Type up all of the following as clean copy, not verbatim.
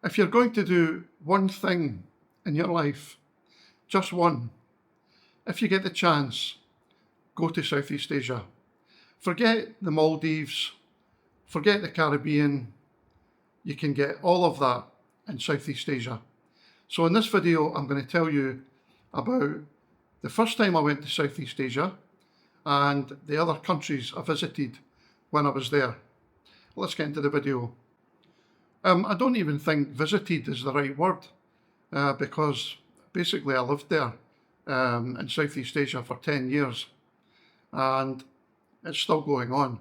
If you're going to do one thing in your life, just one, if you get the chance, go to Southeast Asia. Forget the Maldives, forget the Caribbean. You can get all of that in Southeast Asia. So in this video, I'm going to tell you about the first time I went to Southeast Asia and the other countries I visited when I was there. Let's get into the video. I don't even think visited is the right word because basically I lived there in Southeast Asia for 10 years and it's still going on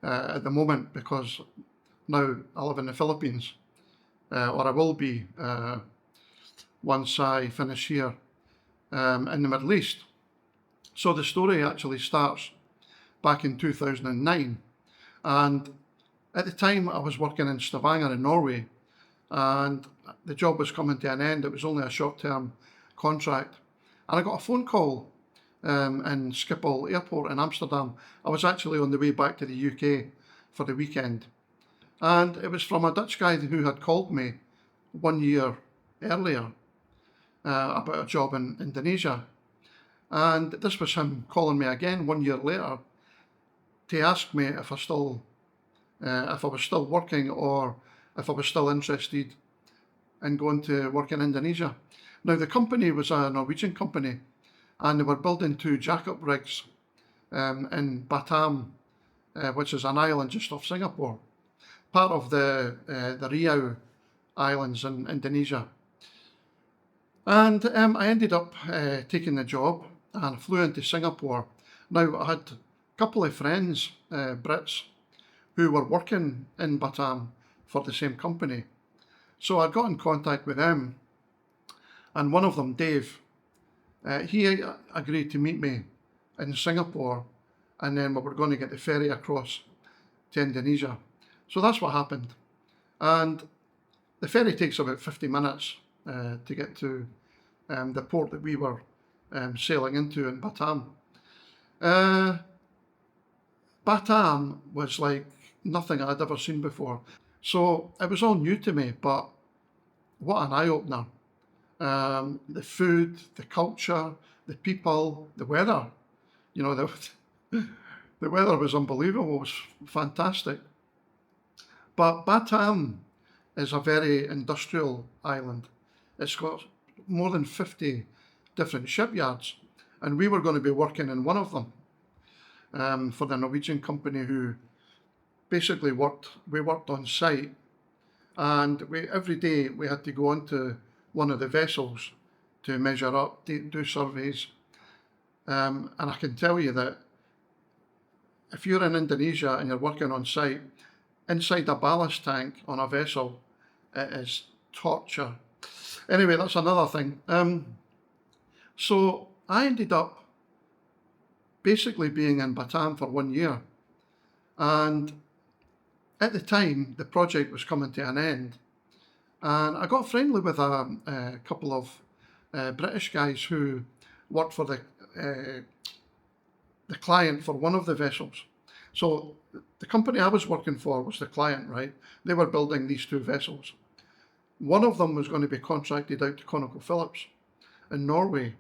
at the moment because now I live in the Philippines, or I will be once I finish here in the Middle East. So the story actually starts back in 2009, and at the time I was working in Stavanger in Norway, and the job was coming to an end. It was only a short-term contract, and I got a phone call in Schiphol Airport in Amsterdam. I was actually on the way back to the UK for the weekend, and it was from a Dutch guy who had called me 1 year earlier about a job in Indonesia. And this was him calling me again 1 year later to ask me if I was still working or if I was still interested in going to work in Indonesia. Now the company was a Norwegian company, and they were building 2 jack-up rigs in Batam, which is an island just off Singapore, part of the Riau Islands in Indonesia. And I ended up taking the job and flew into Singapore. Now I had a couple of friends, Brits, who were working in Batam for the same company. So I got in contact with them, and one of them, Dave, he agreed to meet me in Singapore, and then we were going to get the ferry across to Indonesia. So that's what happened. And the ferry takes about 50 minutes to get to the port that we were sailing into in Batam. Batam was like nothing I'd ever seen before. So it was all new to me, but what an eye-opener. The food, the culture, the people, the weather. You know, the weather was unbelievable, it was fantastic. But Batam is a very industrial island. It's got more than 50 different shipyards, and we were going to be working in one of them for the Norwegian company who basically worked on site, and every day we had to go onto one of the vessels to measure up, do surveys, and I can tell you that if you're in Indonesia and you're working on site, inside a ballast tank on a vessel, it is torture. Anyway, that's another thing. So I ended up basically being in Batam for 1 year. And at the time, the project was coming to an end. And I got friendly with a couple of British guys who worked for the client for one of the vessels. So the company I was working for was the client, right? They were building these 2 vessels. One of them was going to be contracted out to ConocoPhillips in Norway.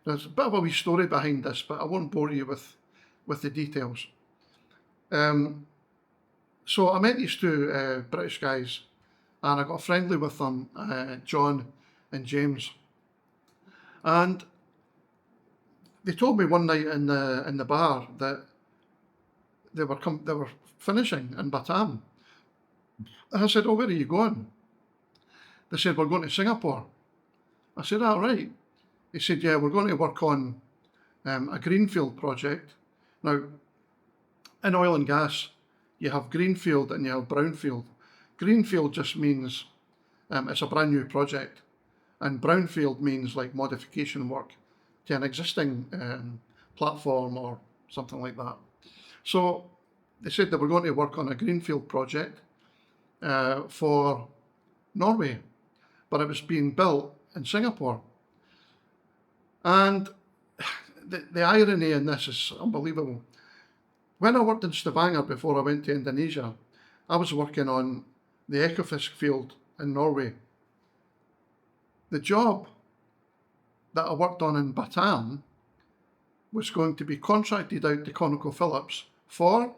There's a bit of a wee story behind this, but I won't bore you with the details. So I met these 2 British guys, and I got friendly with them, John and James. And they told me one night in the bar that they were finishing in Batam. And I said, "Oh, where are you going?" They said, "We're going to Singapore." I said, "All right." He said, "Yeah, we're going to work on a greenfield project." Now, in oil and gas, you have greenfield and you have brownfield. Greenfield just means it's a brand new project, and brownfield means like modification work to an existing platform or something like that. So they said they were going to work on a greenfield project for Norway, but it was being built in Singapore. And the irony in this is unbelievable. When I worked in Stavanger before I went to Indonesia, I was working on the Ekofisk field in Norway, the job that I worked on in Batam was going to be contracted out to ConocoPhillips for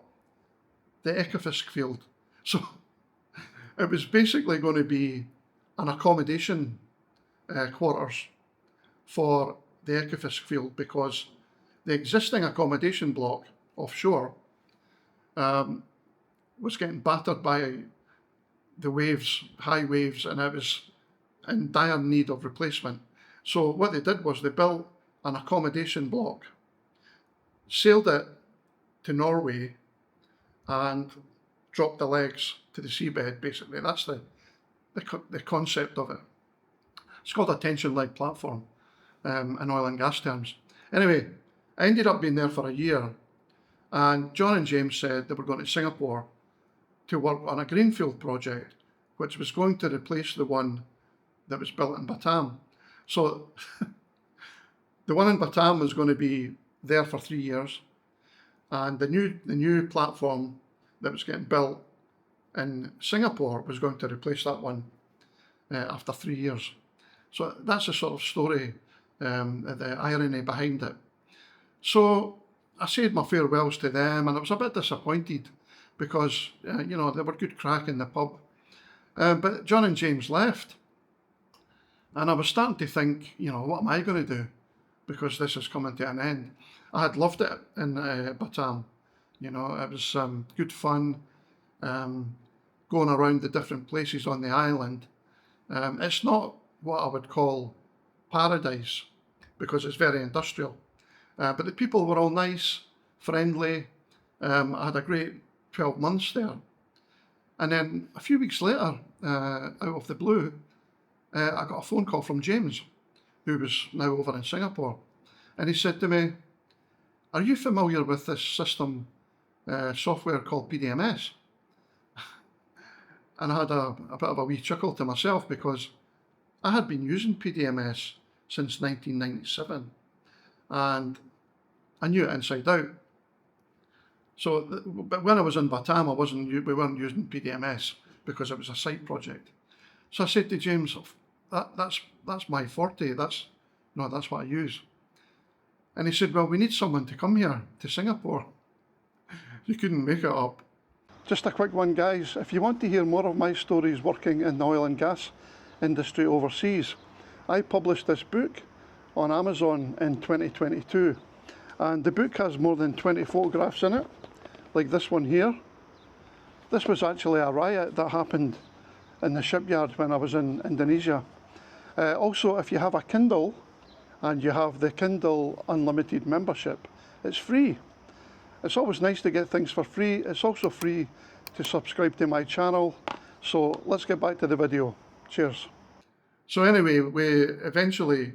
the Ekofisk field. So it was basically going to be an accommodation quarters for the Ekofisk field, because the existing accommodation block offshore was getting battered by the waves, high waves, and it was in dire need of replacement. So what they did was they built an accommodation block, sailed it to Norway, and dropped the legs to the seabed, basically. That's the concept of it. It's called a tension-leg platform in oil and gas terms. Anyway, I ended up being there for a year, and John and James said they were going to Singapore to work on a greenfield project, which was going to replace the one that was built in Batam. So the one in Batam was going to be there for 3 years, and the new platform that was getting built in Singapore was going to replace that one after 3 years. So that's the sort of story, the irony behind it. So I said my farewells to them, and I was a bit disappointed because, they were good crack in the pub. But John and James left, and I was starting to think, what am I going to do? Because this is coming to an end. I had loved it in Batam. It was good fun, going around the different places on the island. It's not what I would call paradise, because it's very industrial. But the people were all nice, friendly. I had a great 12 months there. And then a few weeks later, out of the blue, I got a phone call from James, who was now over in Singapore. And he said to me, "Are you familiar with this system software called PDMS?" And I had a bit of a wee chuckle to myself, because I had been using PDMS since 1997, and I knew it inside out. So, but when I was in Batam, we weren't using PDMS because it was a side project. So I said to James, "That's my forte. That's what I use." And he said, "Well, we need someone to come here to Singapore." You couldn't make it up. Just a quick one, guys. If you want to hear more of my stories working in the oil and gas industry overseas, I published this book on Amazon in 2022. And the book has more than 20 photographs in it, like this one here. This was actually a riot that happened in the shipyard when I was in Indonesia. Also, if you have a Kindle and you have the Kindle Unlimited membership, it's free. It's always nice to get things for free. It's also free to subscribe to my channel. So let's get back to the video. Cheers. So anyway, we eventually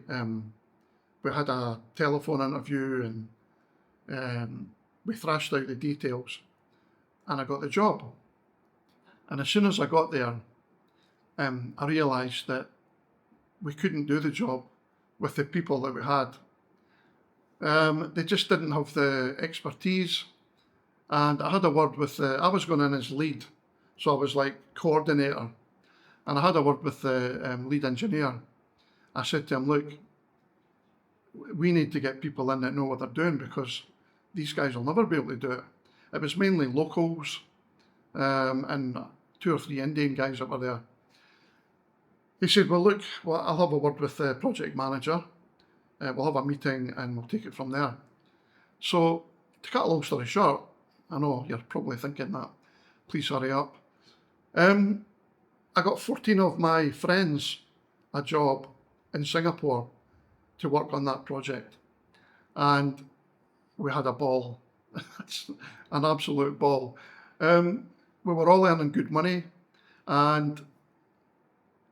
we had a telephone interview, and we thrashed out the details, and I got the job. And as soon as I got there, I realised that we couldn't do the job with the people that we had. They just didn't have the expertise, and I had a word with I was going in as lead, so I was like coordinator, and I had a word with the lead engineer. I said to him, "Look, we need to get people in that know what they're doing, because these guys will never be able to do it." It was mainly locals and 2 or 3 Indian guys that were there. He said, "Well, look, I'll have a word with the project manager. We'll have a meeting and we'll take it from there." So, to cut a long story short, I know you're probably thinking that, please hurry up. I got 14 of my friends a job in Singapore to work on that project, and we had a ball. It's an absolute ball. We were all earning good money, and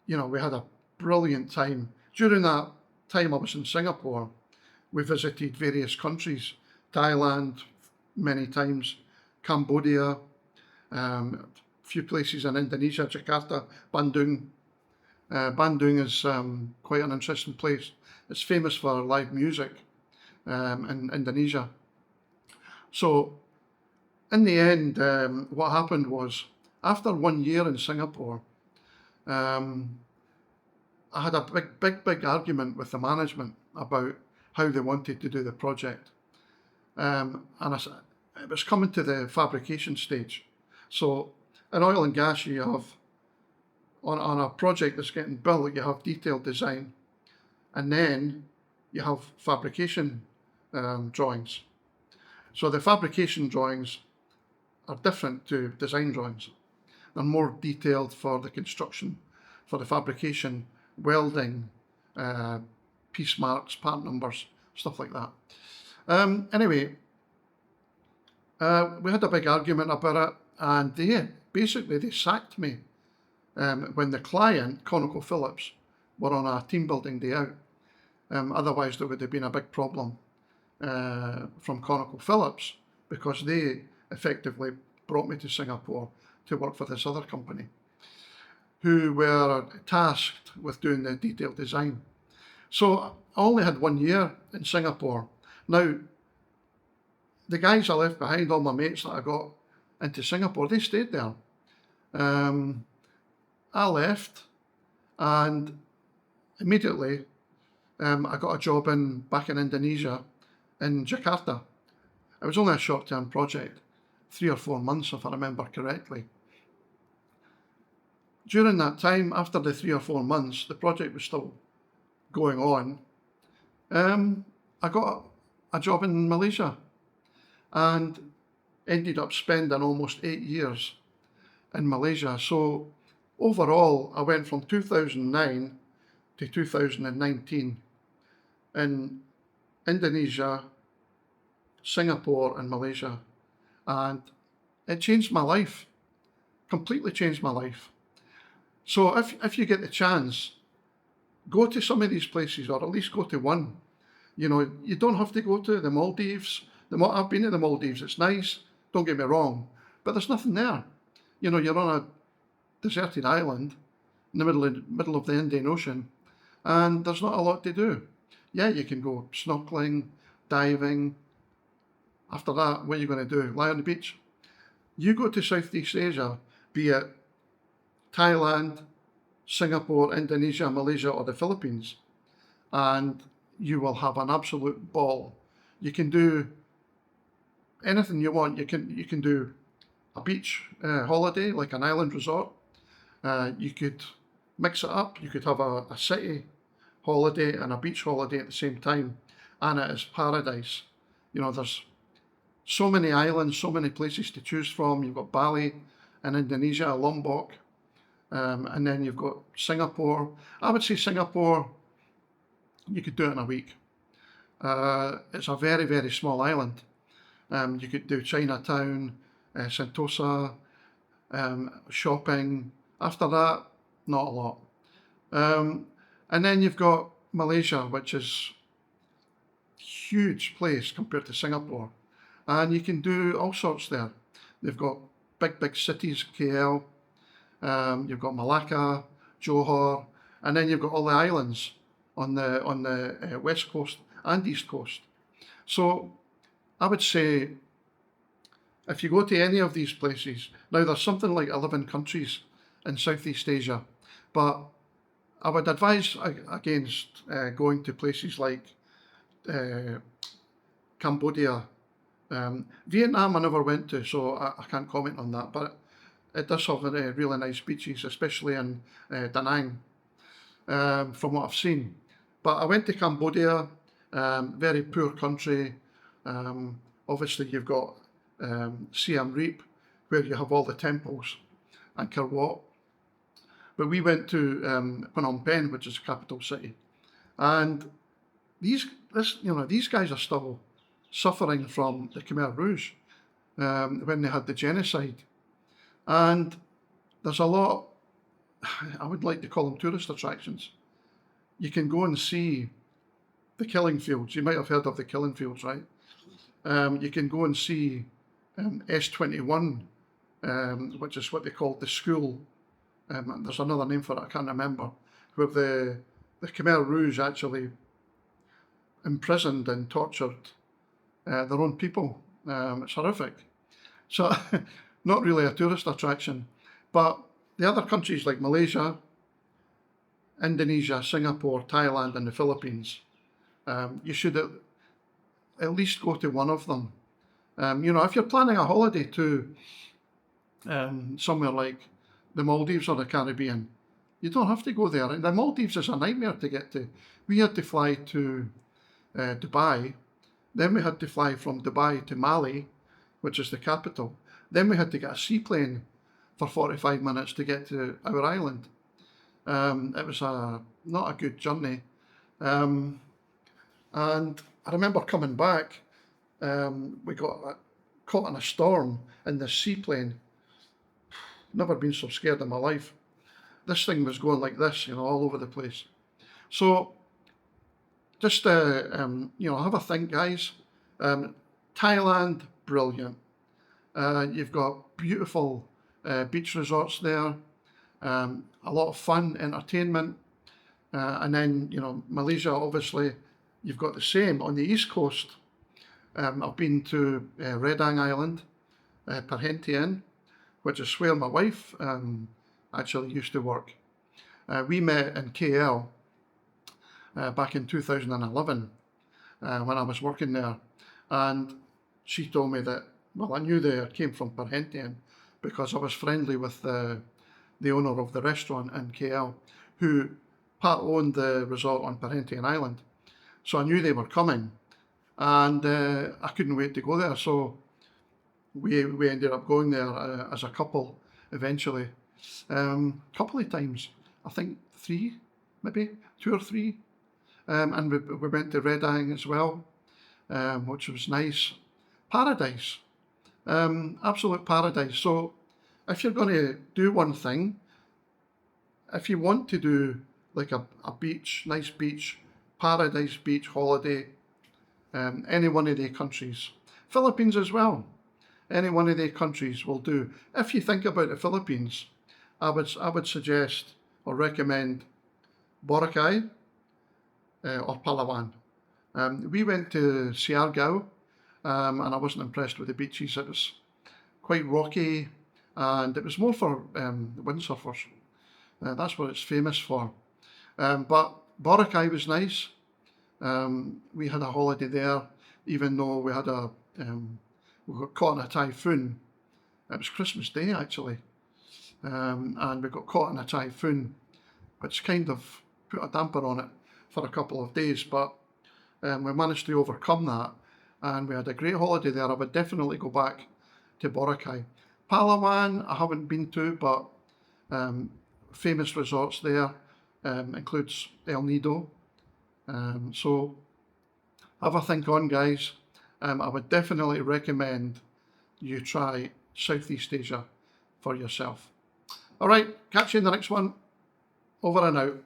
we had a brilliant time. During that time I was in Singapore, we visited various countries: Thailand many times, Cambodia, a few places in Indonesia, Jakarta, Bandung. Bandung is quite an interesting place. It's famous for live music in Indonesia. So in the end, what happened was, after 1 year in Singapore, I had a big argument with the management about how they wanted to do the project. And it was coming to the fabrication stage. So in oil and gas, you have, on a project that's getting built, you have detailed design, and then you have fabrication drawings. So the fabrication drawings are different to design drawings. They're more detailed for the construction, for the fabrication, welding, piece marks, part numbers, stuff like that. Anyway, we had a big argument about it, and they sacked me when the client, ConocoPhillips, were on a team building day out. Otherwise, there would have been a big problem from ConocoPhillips, because they effectively brought me to Singapore to work for this other company, who were tasked with doing the detailed design. So I only had 1 year in Singapore. Now, the guys I left behind, all my mates that I got into Singapore, they stayed there. I left, and immediately I got a job back in Indonesia, in Jakarta. It was only a short-term project, 3 or 4 months if I remember correctly. During that time, after the 3 or 4 months, the project was still going on. I got a job in Malaysia and ended up spending almost 8 years in Malaysia. So overall, I went from 2009 to 2019 in Indonesia, Singapore, and Malaysia. And it changed my life, completely changed my life. So if you get the chance, go to some of these places, or at least go to one. You know, you don't have to go to the Maldives. I've been to the Maldives. It's nice, don't get me wrong, but there's nothing there. You know, you're on a deserted island in the middle of the Indian Ocean, and there's not a lot to do. Yeah, you can go snorkeling, diving. After that, what are you going to do? Lie on the beach? You go to Southeast Asia, be it Thailand, Singapore, Indonesia, Malaysia, or the Philippines, and you will have an absolute ball. You can do anything you want. You can do a beach holiday, like an island resort. You could mix it up. You could have a city holiday and a beach holiday at the same time, and it is paradise. You know, there's so many islands, so many places to choose from. You've got Bali in Indonesia, Lombok, and then you've got Singapore. I would say Singapore, you could do it in a week. It's a very, very small island. You could do Chinatown, Sentosa, shopping. After that, not a lot. And then you've got Malaysia, which is a huge place compared to Singapore. And you can do all sorts there. They've got big cities, KL. You've got Malacca, Johor, and then you've got all the islands on the west coast and east coast. So I would say, if you go to any of these places, now there's something like 11 countries in Southeast Asia, but I would advise against going to places like Cambodia. Vietnam I never went to, so I can't comment on that, but it does have really nice beaches, especially in Da Nang, from what I've seen. But I went to Cambodia, very poor country. Obviously, you've got Siem Reap, where you have all the temples, and Wat. But we went to Phnom Penh, which is the capital city, and these guys are still suffering from the Khmer Rouge when they had the genocide. And there's a lot, I would like to call them tourist attractions. You can go and see the killing fields. You might have heard of the killing fields, right? You can go and see S21, which is what they called the school. There's another name for it, I can't remember, where the Khmer Rouge actually imprisoned and tortured their own people. It's horrific. So, not really a tourist attraction. But the other countries like Malaysia, Indonesia, Singapore, Thailand, and the Philippines. You should at least go to one of them. If you're planning a holiday to somewhere like the Maldives or the Caribbean, you don't have to go there. And the Maldives is a nightmare to get to. We had to fly to Dubai. Then we had to fly from Dubai to Mali, which is the capital. Then we had to get a seaplane for 45 minutes to get to our island. It was not a good journey. And I remember coming back, we got caught in a storm in this seaplane. Never been so scared in my life. This thing was going like this, all over the place. So just, have a think, guys. Thailand, brilliant. You've got beautiful beach resorts there, a lot of fun, entertainment. And then, Malaysia, obviously, you've got the same on the East Coast. I've been to Redang Island, Perhentian, which is where my wife actually used to work. We met in KL back in 2011 when I was working there. And she told me that, well, I knew they came from Perhentian because I was friendly with the owner of the restaurant in KL, who part owned the resort on Perhentian Island. So I knew they were coming, and I couldn't wait to go there. So we ended up going there as a couple eventually. Couple of times, I think 3, maybe 2 or 3. And we went to Redang as well, which was nice. Paradise, absolute paradise. So if you're going to do one thing, if you want to do like a beach, nice beach, paradise beach holiday, any one of the countries, Philippines as well, any one of the countries will do. If you think about the Philippines, I would suggest or recommend Boracay or Palawan. We went to Siargao, and I wasn't impressed with the beaches. It was quite rocky, and it was more for windsurfers. That's what it's famous for. But Boracay was nice. We had a holiday there, even though we got caught in a typhoon. It was Christmas Day actually, and we got caught in a typhoon, which kind of put a damper on it for a couple of days. But we managed to overcome that, and we had a great holiday there. I would definitely go back to Boracay. Palawan, I haven't been to, but famous resorts there includes El Nido. So have a think on, guys. I would definitely recommend you try Southeast Asia for yourself. All right, catch you in the next one. Over and out.